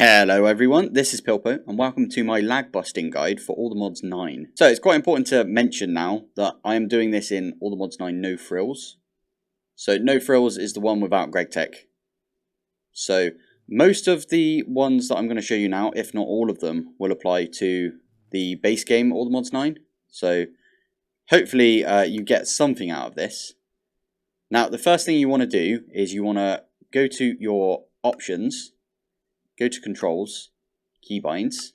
Hello everyone, this is Pilpo and welcome to my lag busting guide for All the Mods 9. So it's quite important to mention now that I am doing this in All the Mods 9 No Frills. So No Frills is the one without GregTech. So most of the ones that I'm going to show you now, if not all of them, will apply to the base game All the Mods 9. So hopefully you get something out of this. Now the first thing you want to do is you want to go to your options, go to controls, keybinds,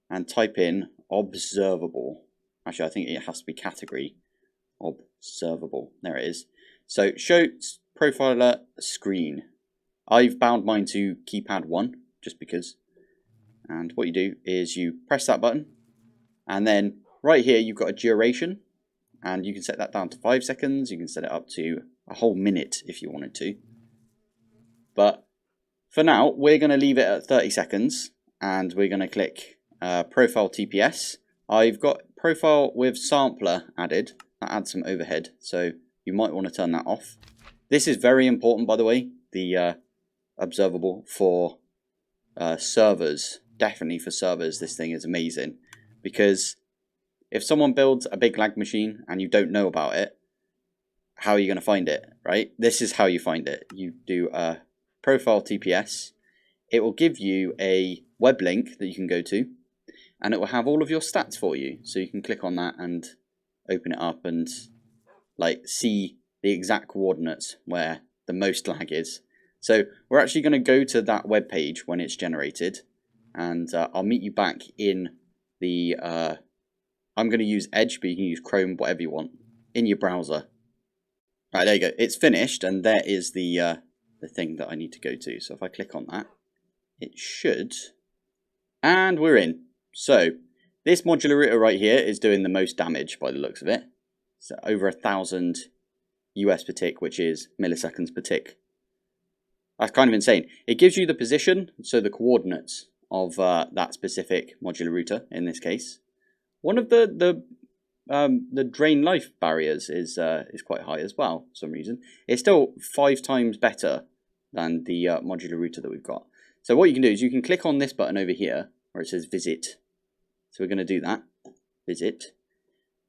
and type in observable. Actually, I think it has to be category observable. There it is. So show profiler screen. I've bound mine to keypad 1 just because. And what you do is you press that button, and then right here you've got a duration, and you can set that down to 5 seconds. You can set it up to a whole minute if you wanted to. But for now, we're going to leave it at 30 seconds, and we're going to click Profile TPS. I've got Profile with Sampler added. That adds some overhead, so you might want to turn that off. This is very important, by the way, the observable for servers. Definitely for servers, this thing is amazing. Because if someone builds a big lag machine and you don't know about it, how are you going to find it, right? This is how you find it. You do Profile TPS. It will give you a web link that you can go to, and it will have all of your stats for you. So you can click on that and open it up and like see the exact coordinates where the most lag is. So we're actually going to go to that web page when it's generated, and I'll meet you back in the I'm going to use Edge, but you can use Chrome, whatever you want, in your browser. Right, there you go. It's finished, and there is the thing that I need to go to. So if I click on that, it should, and we're in. So this modular router right here is doing the most damage by the looks of it. So over 1,000 US per tick, which is milliseconds per tick. That's kind of insane. It gives you the position, so the coordinates of that specific modular router in this case. One of the drain life barriers is quite high as well for some reason. It's still 5 times better than the modular router that we've got. So what you can do is you can click on this button over here where it says visit. So we're going to do that. Visit.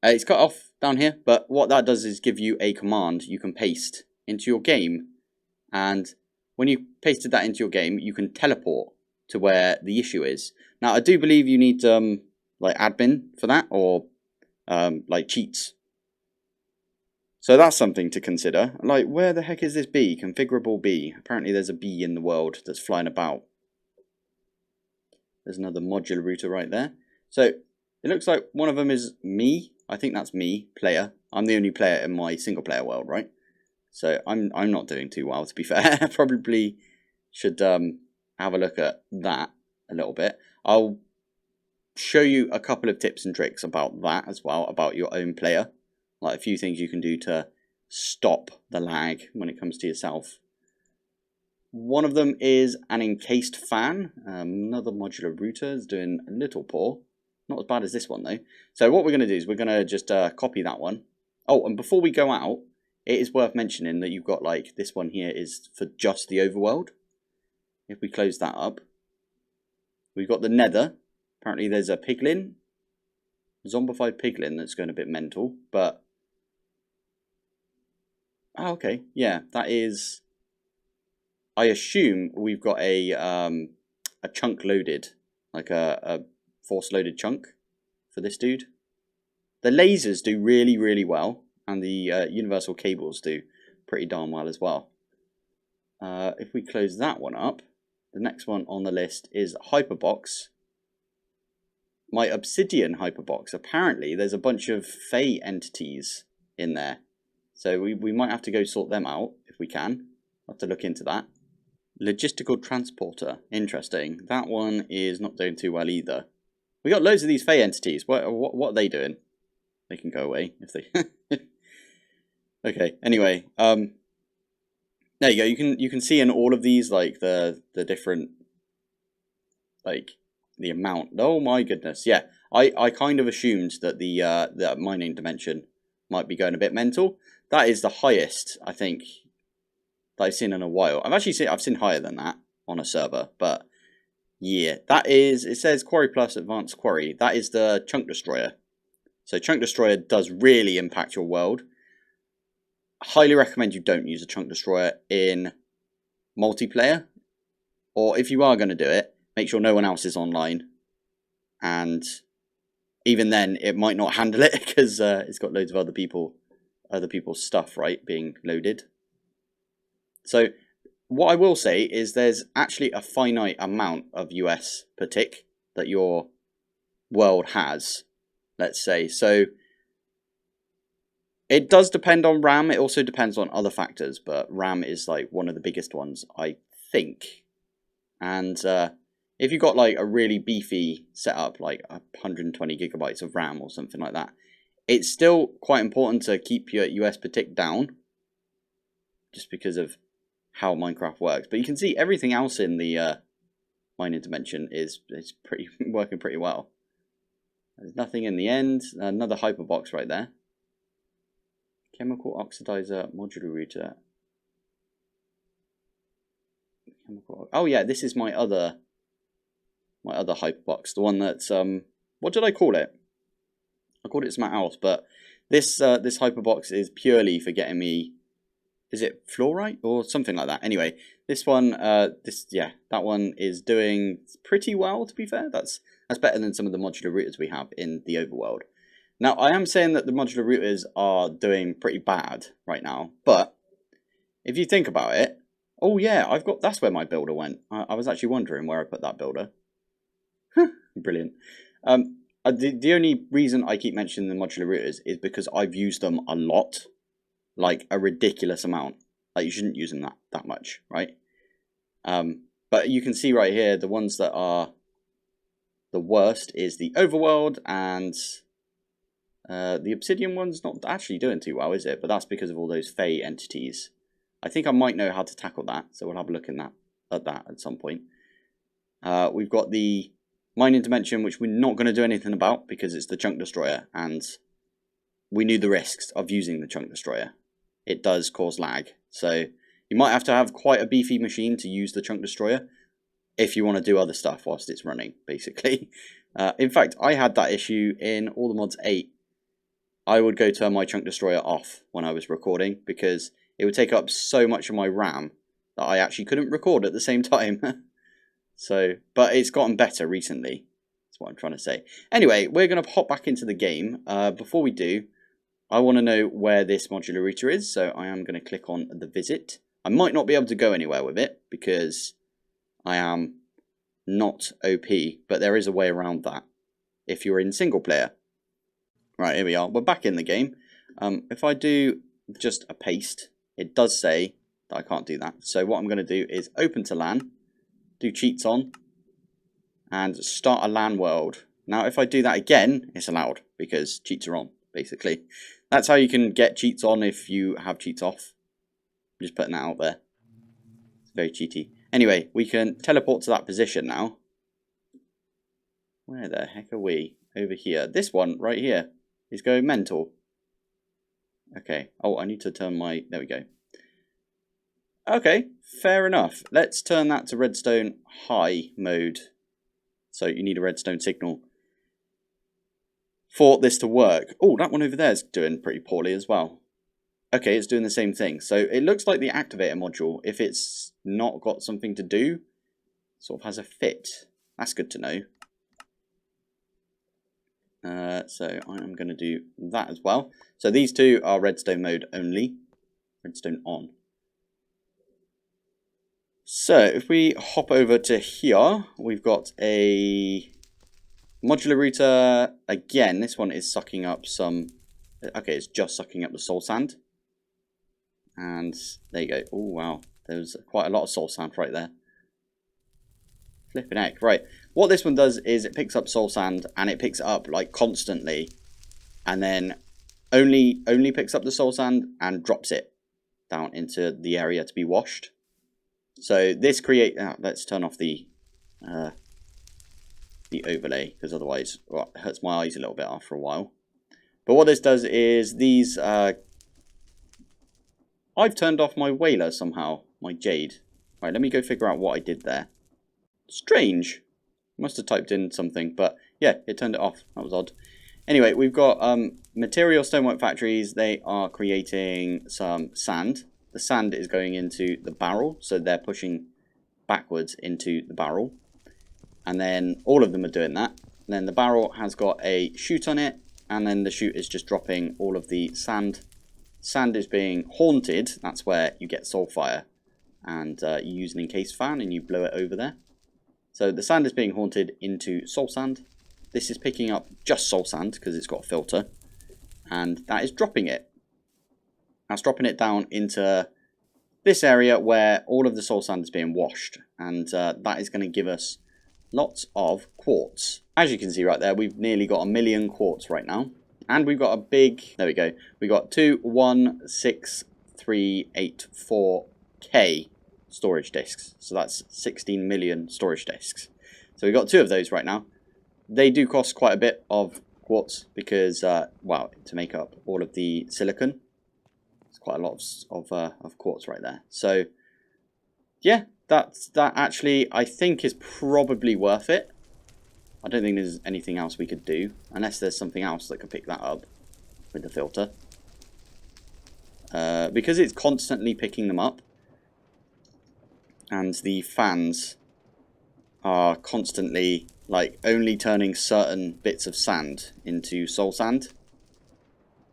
It's cut off down here, but what that does is give you a command you can paste into your game. And when you pasted that into your game, you can teleport to where the issue is. Now, I do believe you need like admin for that, or like cheats. So that's something to consider. Like, where the heck is this bee? Configurable bee. Apparently there's a bee in the world that's flying about. There's another modular router right there. So it looks like one of them is me. I think that's me, player. I'm the only player in my single player world, right? So I'm not doing too well, to be fair. I probably should have a look at that a little bit. I'll show you a couple of tips and tricks about that as well, about your own player. Like a few things you can do to stop the lag when it comes to yourself. One of them is an encased fan. Another modular router is doing a little poor. Not as bad as this one though. So what we're going to do is we're going to just copy that one. Oh, and before we go out, it is worth mentioning that you've got like this one here is for just the overworld. If we close that up, we've got the nether. Apparently there's a piglin, zombified piglin that's going a bit mental, but oh, okay, yeah, that is. I assume we've got a chunk loaded, like a force loaded chunk for this dude. The lasers do really, really well, and the universal cables do pretty darn well as well. If we close that one up, the next one on the list is Hyperbox. My Obsidian Hyperbox. Apparently there's a bunch of Fey entities in there. So we might have to go sort them out if we can. I'll have to look into that. Logistical Transporter. Interesting. That one is not doing too well either. We got loads of these Fey entities. What are they doing? They can go away if they... Okay, anyway. There you go. You can see in all of these like the different, like the amount. Oh my goodness. Yeah. I kind of assumed that the mining dimension might be going a bit mental. That is the highest, I think, that I've seen in a while. I've seen higher than that on a server, but Yeah, that is, it says Quarry Plus Advanced Quarry. That is the Chunk Destroyer. So Chunk Destroyer does really impact your world. Highly recommend you don't use a Chunk Destroyer in multiplayer. Or if you are going to do it, make sure no one else is online. And even then, it might not handle it because it's got loads of other people's stuff, right, being loaded. So what I will say is there's actually a finite amount of US per tick that your world has, let's say. So it does depend on RAM. It also depends on other factors, but RAM is like one of the biggest ones, I think. And if you've got like a really beefy setup, like 120 gigabytes of RAM or something like that, it's still quite important to keep your US per tick down, just because of how Minecraft works. But you can see everything else in the mining dimension is pretty working pretty well. There's nothing in the end. Another hyperbox right there. Chemical oxidizer modular router. Oh yeah, this is my other hyperbox. The one that's what did I call it? I called it something else, but this this hyperbox is purely for getting me. Is it fluorite or something like that? Anyway, this one, that one is doing pretty well, to be fair. That's better than some of the modular routers we have in the overworld. Now, I am saying that the modular routers are doing pretty bad right now, but if you think about it, oh yeah, that's where my builder went. I was actually wondering where I put that builder. Brilliant. The only reason I keep mentioning the modular routers is because I've used them a lot. Like a ridiculous amount. Like you shouldn't use them that much, right? But you can see right here the ones that are the worst is the overworld, and the obsidian one's not actually doing too well, is it? But that's because of all those Fey entities. I think I might know how to tackle that, so we'll have a look at that at some point. We've got the mining dimension, which we're not going to do anything about because it's the Chunk Destroyer, and we knew the risks of using the Chunk Destroyer. It does cause lag, so you might have to have quite a beefy machine to use the Chunk Destroyer if you want to do other stuff whilst it's running, basically. In fact, I had that issue in All the Mods 8. I would go turn my Chunk Destroyer off when I was recording because it would take up so much of my RAM that I actually couldn't record at the same time. So, but it's gotten better recently. That's what I'm trying to say. Anyway, we're going to hop back into the game. Before we do, I want to know where this modular router is, so I am going to click on the visit. I might not be able to go anywhere with it because I am not OP, but there is a way around that if you're in single player. Right, here we are. We're back in the game. If I do just a paste, it does say that I can't do that. So what I'm going to do is open to LAN, do cheats on, and start a LAN world. Now, if I do that again, it's allowed because cheats are on, basically. That's how you can get cheats on if you have cheats off. I'm just putting that out there. It's very cheaty. Anyway, we can teleport to that position now. Where the heck are we? Over here. This one right here is going mental. Okay. Oh, I need to turn my... There we go. Okay, fair enough. Let's turn that to redstone high mode. So you need a redstone signal for this to work. Oh, that one over there is doing pretty poorly as well. Okay, it's doing the same thing. So it looks like the activator module, if it's not got something to do, sort of has a fit. That's good to know. So I'm going to do that as well. So these two are redstone mode only. Redstone on. So if we hop over to here, we've got a modular router. Again, this one is sucking up some... Okay, it's just sucking up the soul sand. And there you go. Oh, wow. There's quite a lot of soul sand right there. Flipping heck. Right. What this one does is it picks up soul sand and it picks it up like constantly. And then only picks up the soul sand and drops it down into the area to be washed. So this let's turn off the overlay because otherwise it hurts my eyes a little bit after a while. But what this does is these... I've turned off my whaler somehow, my jade. Right, let me go figure out what I did there. Strange. Must have typed in something, but yeah, it turned it off. That was odd. Anyway, we've got material stonework factories. They are creating some sand. The sand is going into the barrel, so they're pushing backwards into the barrel. And then all of them are doing that. And then the barrel has got a chute on it, and then the chute is just dropping all of the sand. Sand is being haunted. That's where you get soulfire. And you use an encased fan and you blow it over there. So the sand is being haunted into soul sand. This is picking up just soul sand because it's got a filter. And that is dropping it. That's dropping it down into this area where all of the soul sand is being washed. And that is going to give us lots of quartz. As you can see right there, we've nearly got 1 million quartz right now. And we've got a big, there we go. We got 216,384K storage disks. So that's 16 million storage disks. So we've got 2 of those right now. They do cost quite a bit of quartz because, well, to make up all of the silicon. It's quite a lot of quartz right there. So, yeah, that actually I think is probably worth it. I don't think there's anything else we could do, unless there's something else that could pick that up with the filter. Because it's constantly picking them up, and the fans are constantly like only turning certain bits of sand into soul sand,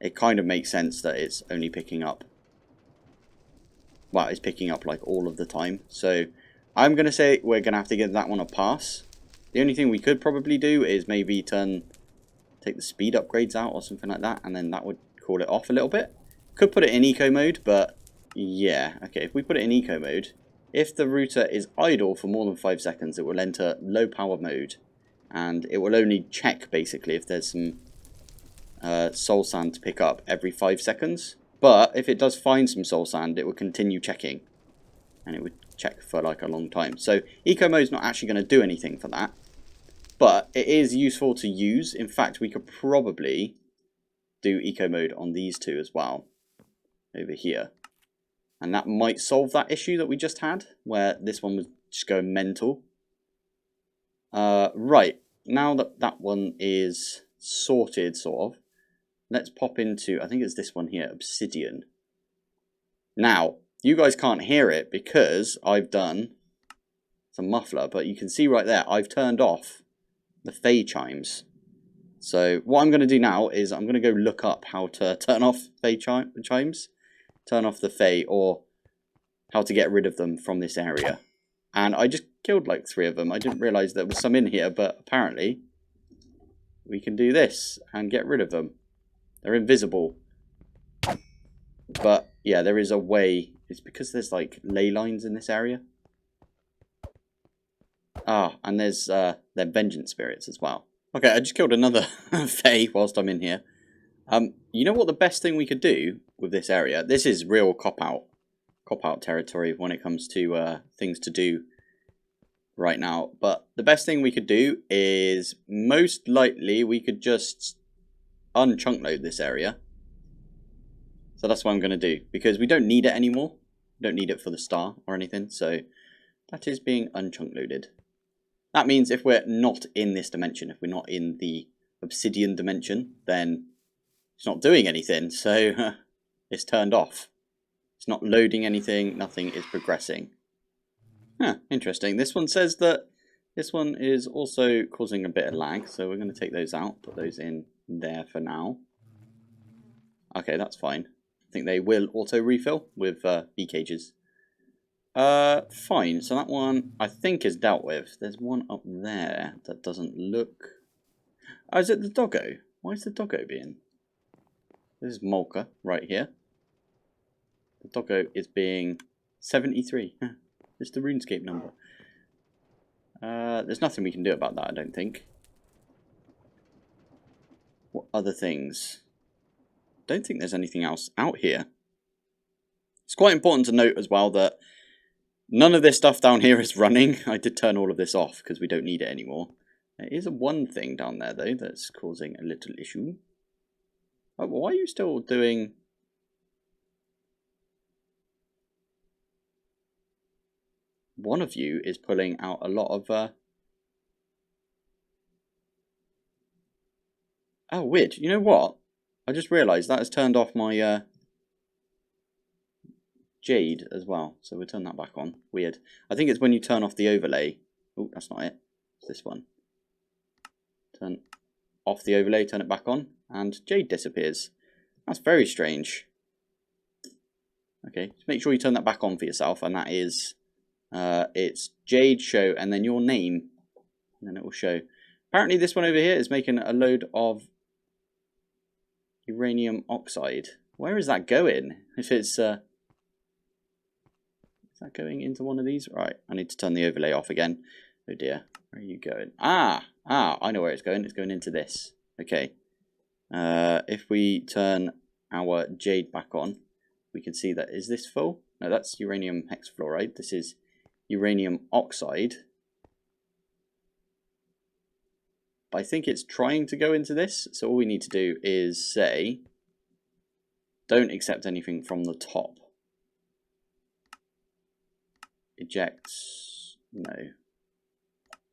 it kind of makes sense that it's only picking up, well, it's picking up like all of the time. So I'm going to say we're going to have to give that one a pass. The only thing we could probably do is maybe take the speed upgrades out or something like that, and then that would call it off a little bit. Could put it in eco mode, but yeah, okay, if we put it in eco mode, if the router is idle for more than 5 seconds, it will enter low power mode, and it will only check basically if there's some soul sand to pick up every 5 seconds. But if it does find some soul sand, it will continue checking, and it would check for like a long time. So eco mode is not actually going to do anything for that, but it is useful to use. In fact, we could probably do eco mode on these 2 as well over here, and that might solve that issue that we just had where this one was just going mental. Right, now that that one is sorted sort of, let's pop into, I think it's this one here, obsidian. Now you guys can't hear it because I've done some muffler, but you can see right there I've turned off the Fey chimes. So what I'm going to do now is I'm going to go look up how to turn off Fey chimes, turn off the Fey, or how to get rid of them from this area. And I just killed like 3 of them. I didn't realise there was some in here, but apparently we can do this and get rid of them. They're invisible. But yeah, there is a way. It's because there's like ley lines in this area. Ah, and there's their vengeance spirits as well. Okay, I just killed another Fey whilst I'm in here. You know what the best thing we could do with this area? This is real cop-out territory when it comes to things to do right now. But the best thing we could do is most likely we could just unchunk load this area. So that's what I'm going to do, because we don't need it anymore. We don't need it for the star or anything. So that is being unchunk loaded. That means if we're not in this dimension, if we're not in the obsidian dimension, then it's not doing anything. So it's turned off. It's not loading anything. Nothing is progressing. Huh, interesting. This one says that this one is also causing a bit of lag. So we're going to take those out, put those in there for now. Okay, that's fine. I think they will auto refill with bee cages. Fine. So that one I think is dealt with. There's one up there that doesn't look. Oh, is it the doggo? Why is the doggo being? This is Molka right here. The doggo is being 73. It's the RuneScape number. There's nothing we can do about that, I don't think. What other things? Don't think there's anything else out here. It's quite important to note as well that none of this stuff down here is running. I did turn all of this off because we don't need it anymore. There is one thing down there though that's causing a little issue. Oh, why are you still doing... One of you is pulling out a lot of Oh, weird. You know what? I just realised that has turned off my Jade as well. So we'll turn that back on. Weird. I think it's when you turn off the overlay. Oh, that's not it. It's this one. Turn off the overlay, turn it back on, and Jade disappears. That's very strange. Okay, just make sure you turn that back on for yourself, and that is, it's Jade show, and then your name, and then it will show. Apparently this one over here is making a load of uranium oxide. Where is that going? If it's, is that going into one of these? Right, I need to turn the overlay off again. Oh dear, where are you going? I know where it's going. It's going into this. Okay. If we turn our Jade back on, we can see that, is this full? No, that's uranium hexafluoride. This is uranium oxide. But I think it's trying to go into this. So all we need to do is say, don't accept anything from the top. Eject, no.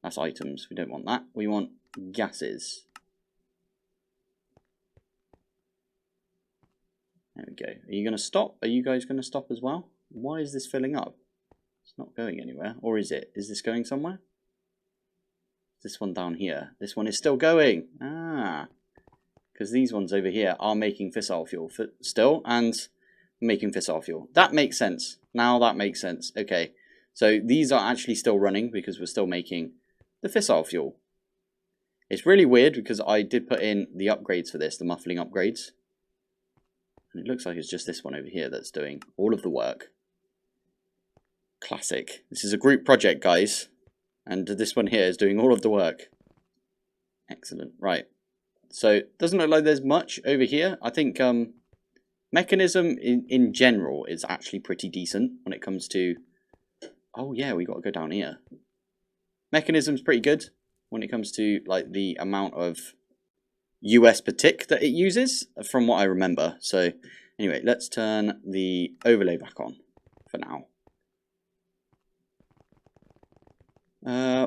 That's items. We don't want that. We want gases. There we go. Are you going to stop? Are you guys going to stop as well? Why is this filling up? It's not going anywhere. Or is it? Is this going somewhere? This one down here. This one is still going. Because these ones over here are making fissile fuel still and making fissile fuel. That makes sense. Now that makes sense. Okay. So these are actually still running because we're still making the fissile fuel. It's really weird because I did put in the upgrades for this, the muffling upgrades. And it looks like it's just this one over here that's doing all of the work. Classic. This is a group project, guys. And this one here is doing all of the work. Excellent. Right. So it doesn't look like there's much over here. I think mechanism in general is actually pretty decent when it comes to... Oh yeah, we got to go down here. Mechanism's pretty good when it comes to like the amount of US per tick that it uses, from what I remember. So anyway, let's turn the overlay back on for now.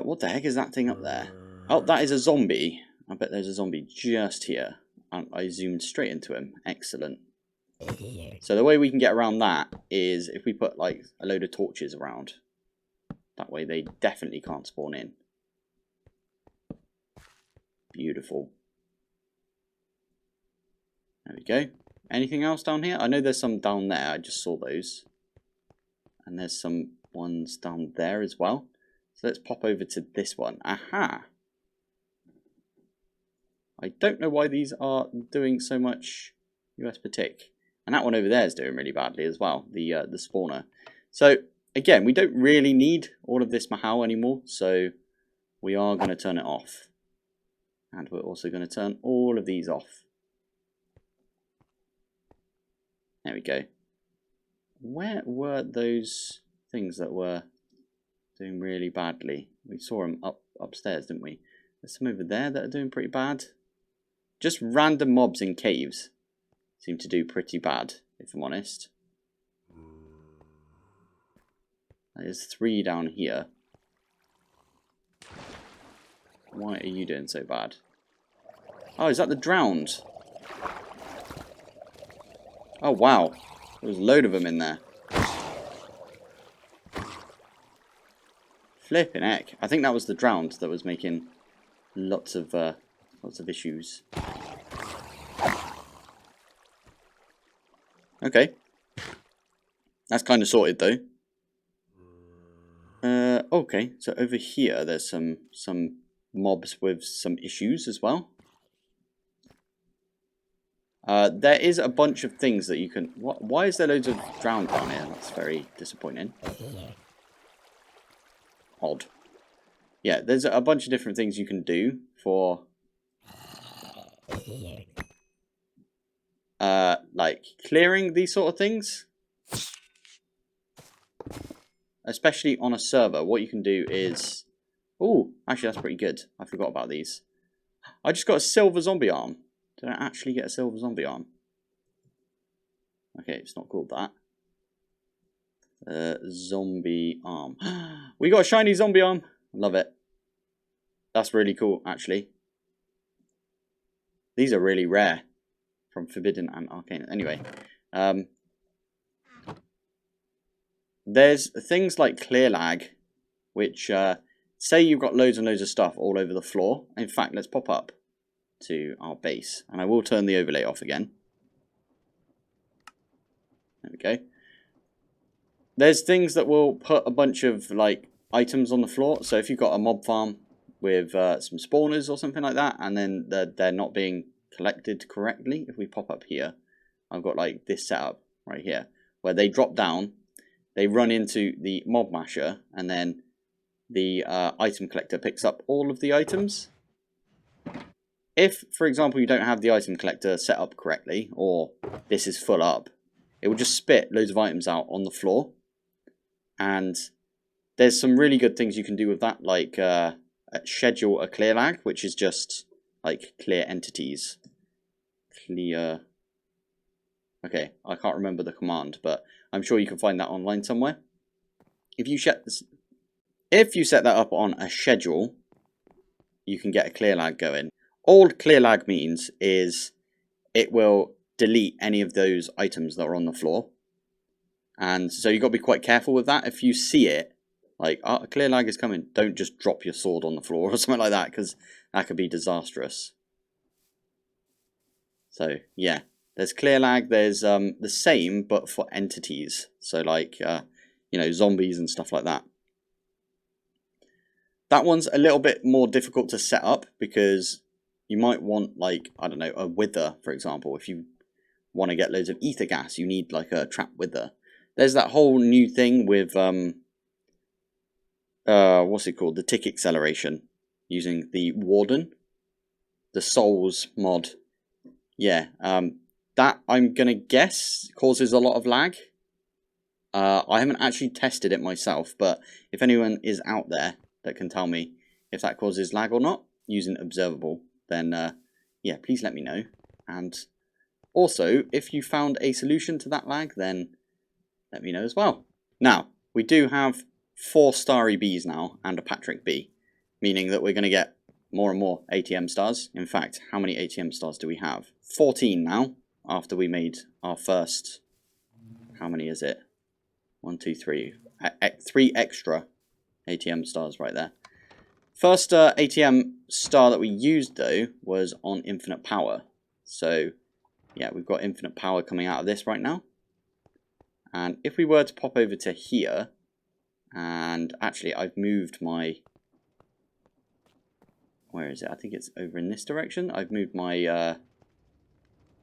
What the heck is that thing up there? Oh, that is a zombie. I bet there's a zombie just here. And I zoomed straight into him. Excellent. So the way we can get around that is if we put like a load of torches around. That way they definitely can't spawn in. Beautiful. There we go. Anything else down here? I know there's some down there. I just saw those. And there's some ones down there as well. So let's pop over to this one. Aha! I don't know why these are doing so much US per tick. And that one over there is doing really badly as well, the spawner. So, again, we don't really need all of this Mahal anymore. So, we are going to turn it off. And we're also going to turn all of these off. There we go. Where were those things that were doing really badly? We saw them upstairs, didn't we? There's some over there that are doing pretty bad. Just random mobs in caves seem to do pretty bad, if I'm honest. There's 3 down here. Why are you doing so bad? Oh, is that the drowned? Oh, wow. There's a load of them in there. Flipping heck. I think that was the drowned that was making lots of issues. Okay. That's kind of sorted though. Okay, so over here there's some mobs with some issues as well. There is a bunch of things that you can... Why is there loads of drowned down here? That's very disappointing. Odd. Yeah, there's a bunch of different things you can do for... like clearing these sort of things. Especially on a server, what you can do is... Oh, actually that's pretty good. I forgot about these. I just got a silver zombie arm. Did I actually get a silver zombie arm? Okay, it's not called that. Zombie arm. We got a shiny zombie arm. Love it. That's really cool, actually. These are really rare from Forbidden and Arcane. Anyway, there's things like clear lag, which say you've got loads and loads of stuff all over the floor. In fact, let's pop up to our base, and I will turn the overlay off again. There we go. There's things that will put a bunch of like items on the floor. So if you've got a mob farm with some spawners or something like that, and then they're not being collected correctly, if we pop up here, I've got like this setup right here where they drop down, they run into the mob masher, and then the item collector picks up all of the items. If, for example, you don't have the item collector set up correctly, or this is full up, it will just spit loads of items out on the floor. And there's some really good things you can do with that, like schedule a clear lag, which is just like clear entities. Clear. Okay, I can't remember the command, but I'm sure you can find that online somewhere. If you set that up on a schedule, you can get a clear lag going. All clear lag means is it will delete any of those items that are on the floor. And so you've got to be quite careful with that. If you see it, like, oh, a clear lag is coming, don't just drop your sword on the floor or something like that, because that could be disastrous. So, yeah, there's clear lag. There's the same, but for entities. So, like, you know, zombies and stuff like that. That one's a little bit more difficult to set up, because you might want, like, I don't know, a wither, for example. If you want to get loads of ether gas, you need, like, a trap wither. There's that whole new thing with, what's it called? The tick acceleration, using the Warden, the Souls mod. Yeah, that, I'm going to guess, causes a lot of lag. I haven't actually tested it myself, but if anyone is out there that can tell me if that causes lag or not, using Observable, then, yeah, please let me know. And also, if you found a solution to that lag, then let me know as well. Now, we do have 4 starry bees now and a Patrick bee, meaning that we're going to get more and more ATM stars. In fact, how many ATM stars do we have? 14 now, after we made our first, how many is it? 1, 2, 3. 3 extra ATM stars right there. First ATM star that we used, though, was on Infinite Power. So, yeah, we've got Infinite Power coming out of this right now. And if we were to pop over to here, and actually I've moved my, where is it? I think it's over in this direction. I've moved my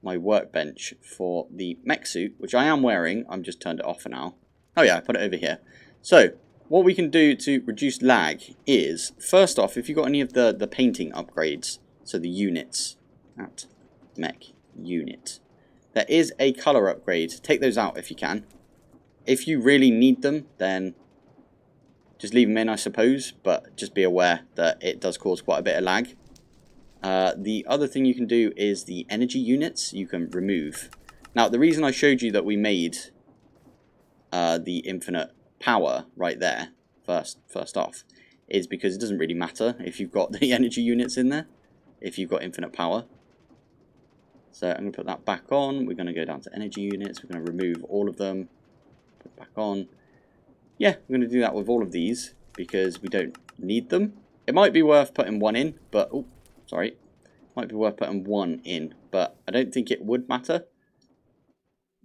my workbench for the mech suit, which I am wearing. I'm just turned it off for now. Oh yeah, I put it over here. So what we can do to reduce lag is, first off, if you've got any of the painting upgrades, so the units at mech unit, there is a color upgrade. Take those out if you can. If you really need them, then just leave them in, I suppose, but just be aware that it does cause quite a bit of lag. The other thing you can do is the energy units you can remove. Now, the reason I showed you that we made the infinite power right there, first off, is because it doesn't really matter if you've got the energy units in there, if you've got infinite power. So I'm going to put that back on. We're going to go down to energy units. We're going to remove all of them. Put back on. Yeah, we're going to do that with all of these because we don't need them. It might be worth putting one in, but oh, sorry. Might be worth putting one in, but I don't think it would matter.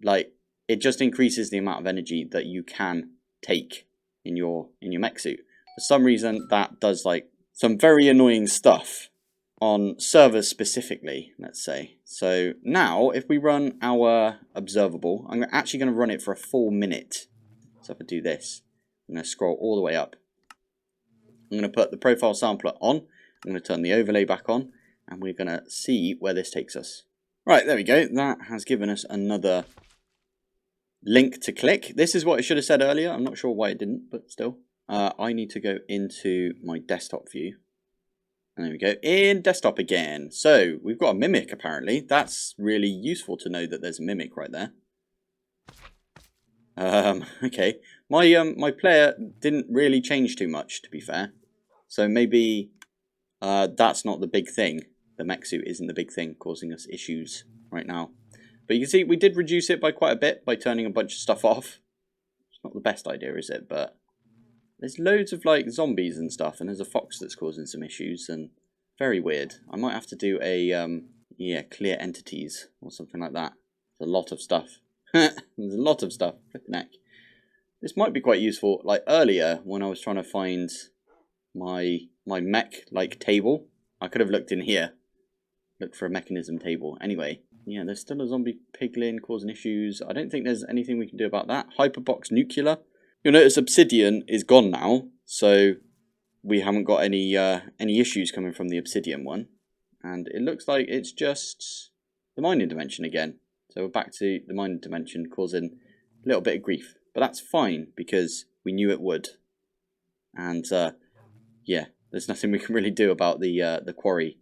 Like, it just increases the amount of energy that you can take in your mech suit. For some reason, that does like some very annoying stuff on servers specifically, let's say. So now, if we run our observable, I'm actually going to run it for a full minute. So if I do this, I'm going to scroll all the way up. I'm going to put the profile sampler on. I'm going to turn the overlay back on. And we're going to see where this takes us. Right, there we go. That has given us another link to click. This is what it should have said earlier. I'm not sure why it didn't, but still. I need to go into my desktop view. And there we go. In desktop again. So, we've got a mimic, apparently. That's really useful to know that there's a mimic right there. Okay. My player didn't really change too much, to be fair. So maybe that's not the big thing. the mech suit isn't the big thing causing us issues right now. But you can see we did reduce it by quite a bit by turning a bunch of stuff off. It's not the best idea, is it? But there's loads of like zombies and stuff, and there's a fox that's causing some issues, and very weird. I might have to do a yeah, clear entities or something like that. There's a lot of stuff. There's a lot of stuff. Flipping heck. This might be quite useful. Like earlier when I was trying to find my mech like table, I could have looked in here. Look for a mechanism table. Anyway, yeah, there's still a zombie piglin causing issues. I don't think there's anything we can do about that. Hyperbox nuclear. You'll notice obsidian is gone now, so we haven't got any issues coming from the obsidian one. And it looks like it's just the mining dimension again. So we're back to the mining dimension causing a little bit of grief. But that's fine because we knew it would. And yeah, there's nothing we can really do about the quarry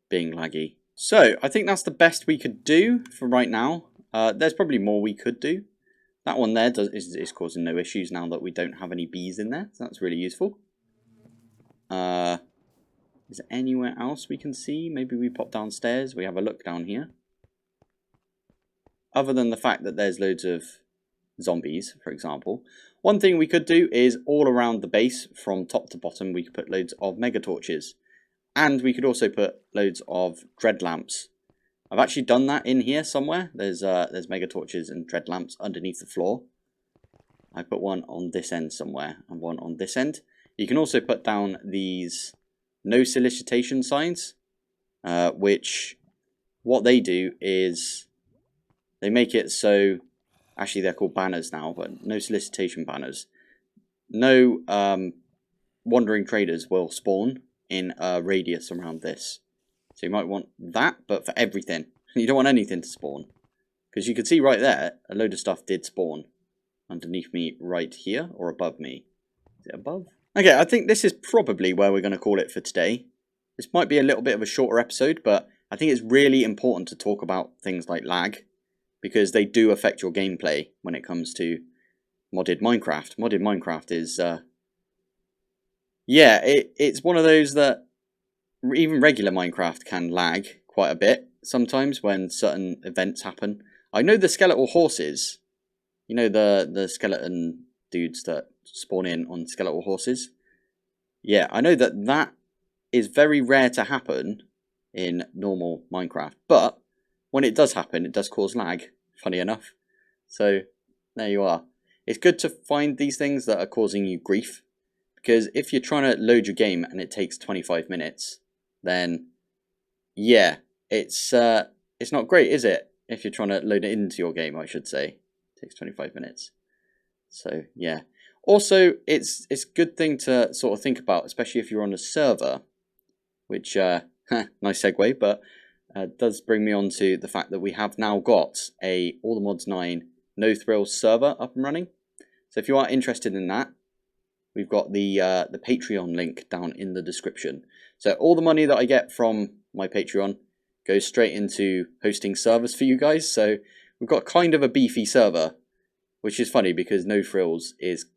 being laggy. So I think that's the best we could do for right now. There's probably more we could do. That one there is causing no issues now that we don't have any bees in there. So that's really useful. Is there anywhere else we can see? Maybe we pop downstairs. We have a look down here. Other than the fact that there's loads of zombies, for example. One thing we could do is all around the base, from top to bottom, we could put loads of mega torches. And we could also put loads of dread lamps. I've actually done that in here somewhere. There's mega torches and dread lamps underneath the floor. I put one on this end somewhere and one on this end. You can also put down these no solicitation signs, which what they do is they make it so, actually they're called banners now, but no solicitation banners. No wandering traders will spawn in a radius around this. So you might want that, but for everything. You don't want anything to spawn. Because you can see right there, a load of stuff did spawn underneath me right here, or above me. Is it above? Okay, I think this is probably where we're going to call it for today. This might be a little bit of a shorter episode, but I think it's really important to talk about things like lag, because they do affect your gameplay when it comes to modded Minecraft. Modded Minecraft is, yeah, it's one of those that even regular Minecraft can lag quite a bit sometimes when certain events happen. I know the skeletal horses, you know, the skeleton dudes that spawn in on skeletal horses. Yeah, I know that is very rare to happen in normal Minecraft, but when it does happen, it does cause lag, funny enough. So there you are. It's good to find these things that are causing you grief, because if you're trying to load your game and it takes 25 minutes, then yeah, it's not great, is it? If you're trying to load it into your game, I should say, it takes 25 minutes. So yeah. Also, it's a good thing to sort of think about, especially if you're on a server, which nice segue, but does bring me on to the fact that we have now got a All the Mods 9 No Thrills server up and running. So if you are interested in that, we've got the Patreon link down in the description. So all the money that I get from my Patreon goes straight into hosting servers for you guys. So we've got kind of a beefy server, which is funny because No Frills is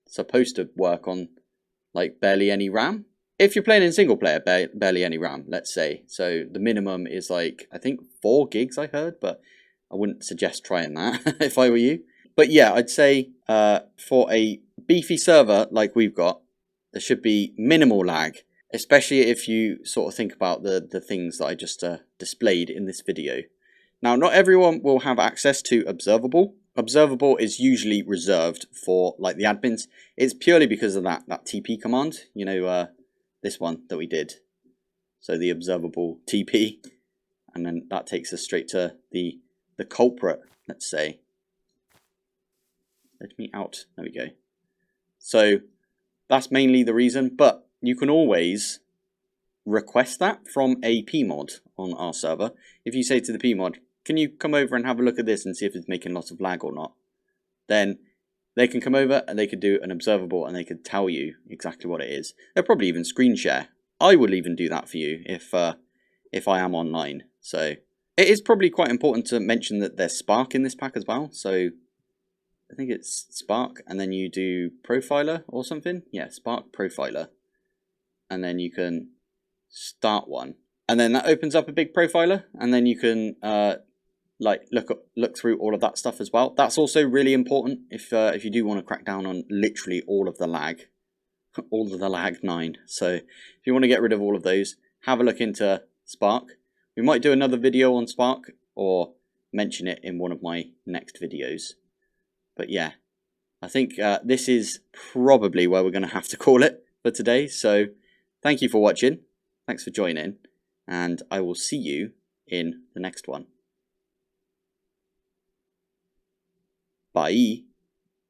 supposed to work on like barely any RAM. If you're playing in single player, barely any RAM, let's say. So the minimum is like, I think 4 gigs I heard, but I wouldn't suggest trying that if I were you. But yeah, I'd say for a beefy server like we've got, there should be minimal lag, especially if you sort of think about the things that I just displayed in this video. Now, not everyone will have access to Observable. Observable is usually reserved for like the admins. It's purely because of that TP command, you know, this one that we did. So the Observable TP, and then that takes us straight to the culprit, let's say. Let me out. There we go. So that's mainly the reason, but you can always request that from a PMod on our server. If you say to the PMod, can you come over and have a look at this and see if it's making lots of lag or not, then they can come over and they could do an observable and they could tell you exactly what it is. They'll probably even screen share. I would even do that for you if I am online. So it is probably quite important to mention that there's Spark in this pack as well. So I think it's Spark, and then you do Profiler or something. Yeah, Spark Profiler. And then you can start one. And then that opens up a big profiler, and then you can like look through all of that stuff as well. That's also really important if you do want to crack down on literally all of the lag, all of the lag 9. So if you want to get rid of all of those, have a look into Spark. We might do another video on Spark or mention it in one of my next videos. But yeah, I think this is probably where we're going to have to call it for today. So thank you for watching. Thanks for joining. And I will see you in the next one. Bye.